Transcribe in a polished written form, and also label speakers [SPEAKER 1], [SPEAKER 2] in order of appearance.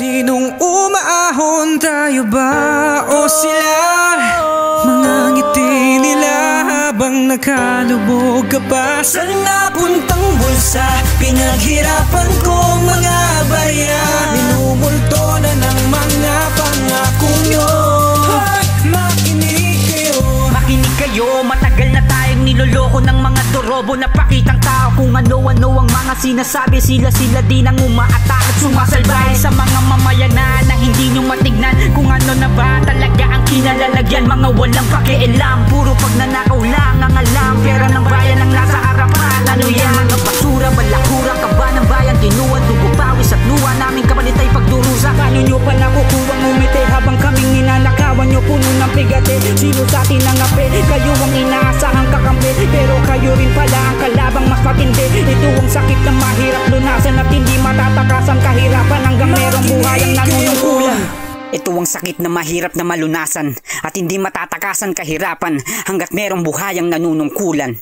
[SPEAKER 1] Sinong umaahon, tayo ba o sila? Mga ngiti nila habang nakalubog ka pa sa napuntang bulsa. Pinaghirapan kong mga barya, minumulto na ng mga pangako nyo. Makinig kayo,
[SPEAKER 2] makinig kayo. Matagal na tayong niloloko ng mga dorobo. Napakitang tao kung ano-ano ang mga sinasabi. Sila din ang umaatake at sumasalbay sa mga mamayanan na hindi nyo matignan kung ano na ba talaga ang kinalalagyan. Mga walang pakialam, puro pagnanakaw lang ang alam. Pera ng bayan ang nasa harapan. Ano yan? Mga basura, balakura, kaba ng bayan. Kinuha, dugo, pawis at luha namin kapalit ay pagdurusa. Kano nyo pa nakukuha ngumiti habang kaming ninanakawan nyo puno ng pigate. Sino sa atin ang ape? Kayo ang inaasahang kakampi, pero kayo rin pala ang kalabang mas matindi. Ito ang sakit na mahirap lunasan at hindi matatakasan kahirapan hanggang merong buhay ang nanunungkulan. Ito ang sakit na mahirap na malunasan at hindi matatakasan kahirapan hanggat merong buhay ang nanunungkulan.